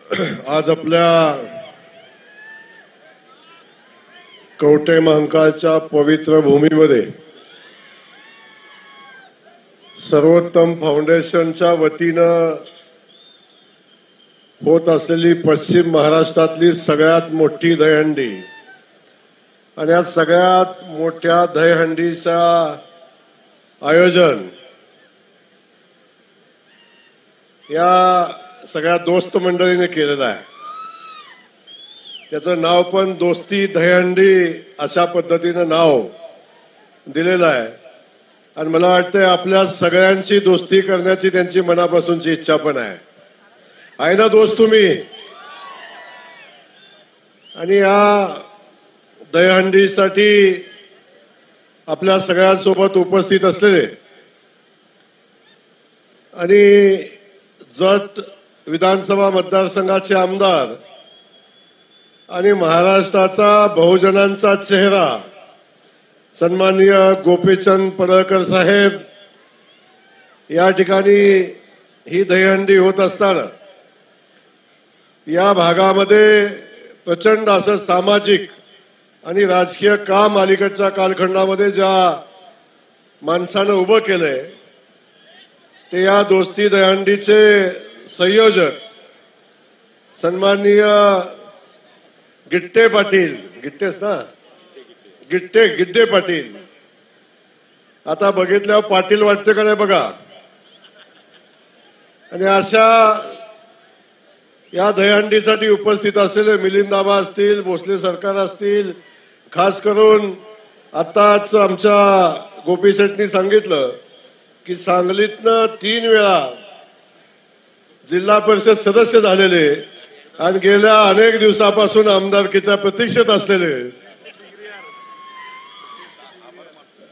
आज आपल्या कवठे महांकाळच्या पवित्र भूमीमध्ये सर्वोत्तम फाउंडेशनच्या वतीनं होत असलेली पश्चिम महाराष्ट्रातली सगळ्यात मोठी दहीहंडी आणि या सगळ्यात मोठ्या दहीहंडीचा आयोजन या सगळ्या दोस्त मंडळीने केलेलं आहे. त्याचं नाव पण दोस्ती दहीहंडी अशा पद्धतीनं नाव दिलेलं आहे. आणि मला वाटतंय आपल्या सगळ्यांची दोस्ती करण्याची त्यांची मनापासूनची इच्छा पण आहे ना दोस्त तुम्ही. आणि या दहीहंडीसाठी आपल्या सगळ्यांसोबत उपस्थित असलेले आणि जत विधानसभा मतदारसंघाचे आमदार आणि महाराष्ट्राचा बहुजनांचा चेहरा सन्माननीय गोपीचंद पडळकर साहेब या ठिकाणी ही दहीहंडी होत असताना या भागामध्ये प्रचंड असं सामाजिक आणि राजकीय काम अलीकडच्या कालखंडामध्ये ज्या माणसानं उभं केलंय ते या दोस्ती दहीहंडीचे संयोजक सन्माननीय गिट्टे पाटील, गिट्टेच ना, गिड्डे पाटील. आता बघितल्यावर पाटील वाटते का नाही बघा. आणि अशा या दहीहंडीसाठी उपस्थित असलेले मिलिंदाबा असतील, भोसले सरकार असतील, खास करून आताच आमच्या गोपी शेटनी सांगितलं की सांगलीतनं 3 वेळा जिल्हा परिषद सदस्य झालेले आणि गेल्या अनेक दिवसापासून आमदारकीच्या प्रतीक्षेत असलेले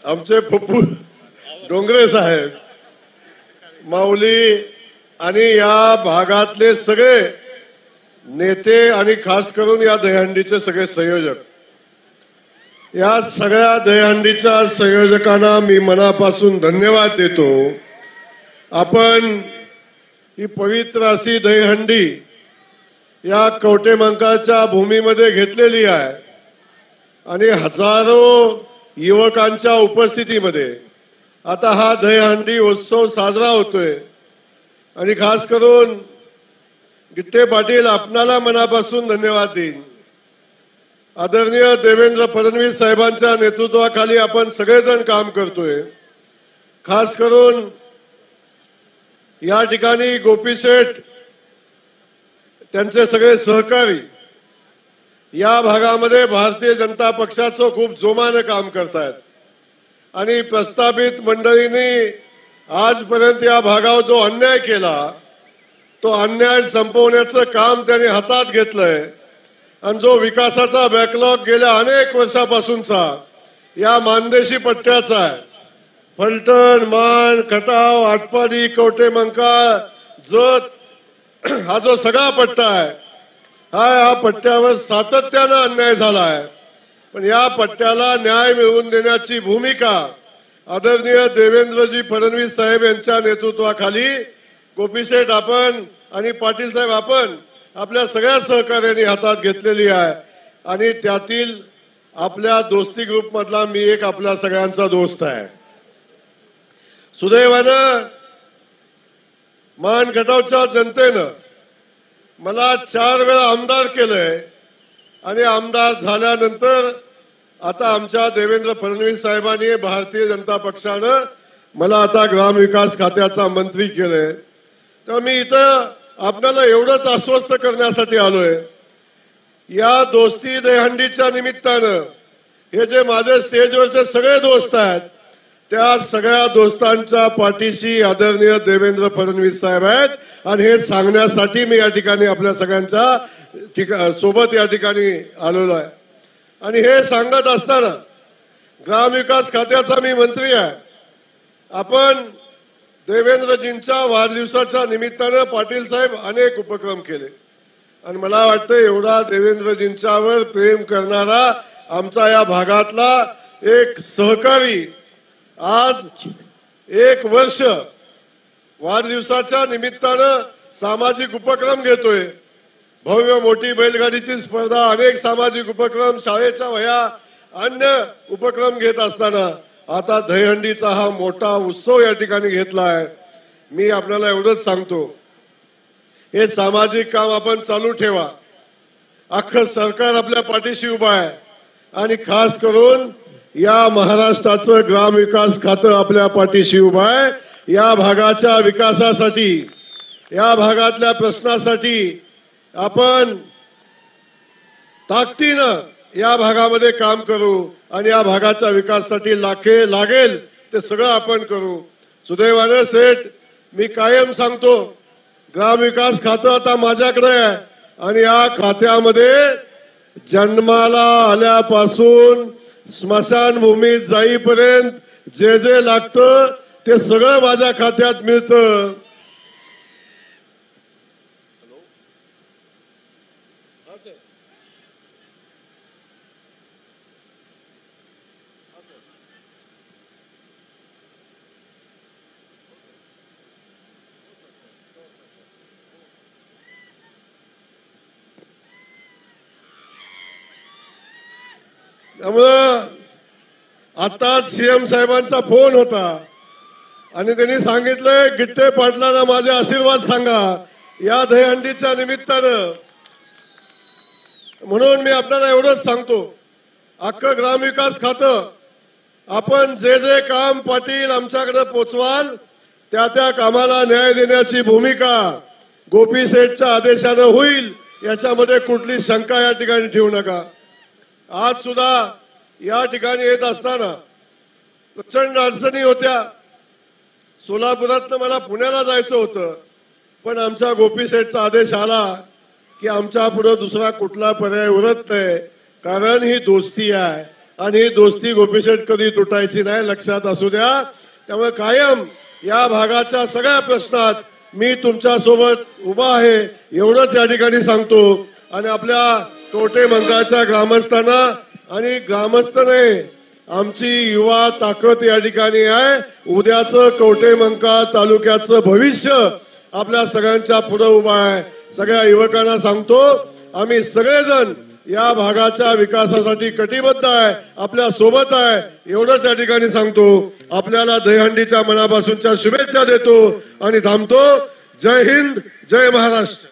आमचे पप्पू डोंगरे साहेब, माऊली आणि या भागातले सगळे नेते आणि खास करून या दहीहंडीचे सगळे संयोजक, या सगळ्या दहीहंडीच्या संयोजकांना मी मनापासून धन्यवाद देतो. आपण ही पवित्र अशी दहीहंडी या कवठे महांकाळच्या भूमीमध्ये घेतलेली आहे आणि हजारो युवकांच्या उपस्थितीमध्ये आता हा दहीहंडी उत्सव साजरा होतोय. आणि खास करून गिट्टे पाटील आपणाला मनापासून धन्यवाद देईन. आदरणीय देवेंद्र फडणवीस साहेबांच्या नेतृत्वाखाली आपण सगळेजण काम करतोय. खास करून या ठिकाणी गोपी शेठ त्यांचे सगळे सहकारी या भागामध्ये भारतीय जनता पक्षाचं खूप जोमानं काम करतायत. आणि प्रस्थापित मंडळींनी आजपर्यंत या भागावर जो अन्याय केला तो अन्याय संपवण्याचं काम त्यांनी हातात घेतलंय. आणि जो विकासाचा बॅकलॉग गेल्या अनेक वर्षापासूनचा या मानदेशी पट्ट्याचा आहे, फलटण, मान, खटाव, आटपाडी, कवठे महांकाळ, जत, हा जो सगळा पट्टा आहे हा पट्ट्यावर सातत्यानं अन्याय झाला आहे. पण या पट्ट्याला न्याय मिळवून देण्याची भूमिका आदरणीय देवेंद्रजी फडणवीस साहेब यांच्या नेतृत्वाखाली गोपी शेठ आपण आणि पाटील साहेब आपण आपल्या सगळ्या सहकार्यांनी हातात घेतलेली आहे. आणि त्यातील आपल्या दोस्ती ग्रुप मधला मी एक आपल्या सगळ्यांचा दोस्त आहे. सुदैवानं मान खटावच्या जनतेनं मला 4 वेळा आमदार केलंय आणि आमदार झाल्यानंतर आता आमच्या देवेंद्र फडणवीस साहेबांनी भारतीय जनता पक्षानं मला आता ग्रामविकास खात्याचा मंत्री केलंय. तर मी इथं आपल्याला एवढंच आश्वस्त करण्यासाठी आलोय, या दोस्ती दहीहंडीच्या निमित्तानं हे जे माझे स्टेजवरचे सगळे दोस्त आहेत त्या सगळ्या दोस्तांच्या पाठीशी आदरणीय देवेंद्र फडणवीस साहेब आहेत. आणि हे सांगण्यासाठी मी या ठिकाणी आपल्या सगळ्यांच्या सोबत या ठिकाणी आलेलो आहे. आणि हे सांगत असताना ग्रामविकास खात्याचा मी मंत्री आहे. आपण देवेंद्रजींच्या वाढदिवसाच्या निमित्तानं पाटील साहेब अनेक उपक्रम केले आणि मला वाटतं एवढा देवेंद्रजींच्यावर प्रेम करणारा आमचा या भागातला एक सहकारी आज 1 वर्ष वाढदिवसाच्या निमित्तानं सामाजिक उपक्रम घेतोय. भव्य मोठी बैलगाडीची स्पर्धा, अनेक सामाजिक उपक्रम, शाळेच्या वह्या, अन्य उपक्रम घेत असताना आता दहीहंडीचा हा मोठा उत्सव या ठिकाणी घेतला आहे. मी आपल्याला एवढंच सांगतो, हे सामाजिक काम आपण चालू ठेवा. अख्खं सरकार आपल्या पाठीशी उभा आहे आणि खास करून या महाराष्ट्राचं ग्रामविकास खातं आपल्या पाठीशी उभा आहे. या भागाच्या विकासासाठी, या भागातल्या प्रश्नासाठी आपण ताकदीनं या भागामध्ये काम करू आणि या भागाच्या विकासासाठी लागेल ते सगळं आपण करू. सुदैवाने सेठ, मी कायम सांगतो, ग्रामविकास खातं आता माझ्याकडे आहे आणि या खात्यामध्ये जन्माला आल्यापासून स्मशानभूमीत जाईपर्यंत जे जे लागतं ते सगळं माझ्या खात्यात मिळतं. त्यामुळं आताच सीएम साहेबांचा फोन होता आणि त्यांनी सांगितलंय, गिट्टे पाटलांना माझे आशीर्वाद सांगा या दहीहंडीच्या निमित्तानं. म्हणून मी आपल्याला एवढंच सांगतो, अख्खं ग्रामविकास खातं आपण जे जे काम पाटील आमच्याकडे पोचवाल त्या त्या कामाला न्याय देण्याची भूमिका गोपी सेठच्या आदेशानं होईल, याच्यामध्ये कुठली शंका या ठिकाणी ठेवू नका. आज सुद्धा या ठिकाणी येत असताना प्रचंड अडचणी होत्या. सोलापुरातनं मला पुण्याला जायचं होतं, पण आमच्या गोपी सेठचा आदेश आला की आमच्या पुढे दुसरा कुठला पर्याय उरत नाही, कारण ही दोस्ती आहे आणि ही दोस्ती गोपी सेठ कधी तुटायची नाही, लक्षात असू द्या. त्यामुळे कायम या भागाच्या सगळ्या प्रश्नात मी तुमच्या सोबत उभा आहे एवढंच या ठिकाणी सांगतो. आणि आपल्या कवठे मंकाळच्या ग्रामस्थांना आणि ग्रामस्थ नाही, आमची युवा ताकद या ठिकाणी आहे. उद्याचं कवठे मंकाळ तालुक्याचं भविष्य आपल्या सगळ्यांच्या पुढे उभा आहे. सगळ्या युवकांना सांगतो, आम्ही सगळेजण या भागाच्या विकासासाठी कटिबद्ध आहे, आपल्या सोबत आहे एवढंच या ठिकाणी सांगतो. आपल्याला दहीहंडीच्या मनापासूनच्या शुभेच्छा देतो आणि थांबतो. जय हिंद, जय महाराष्ट्र.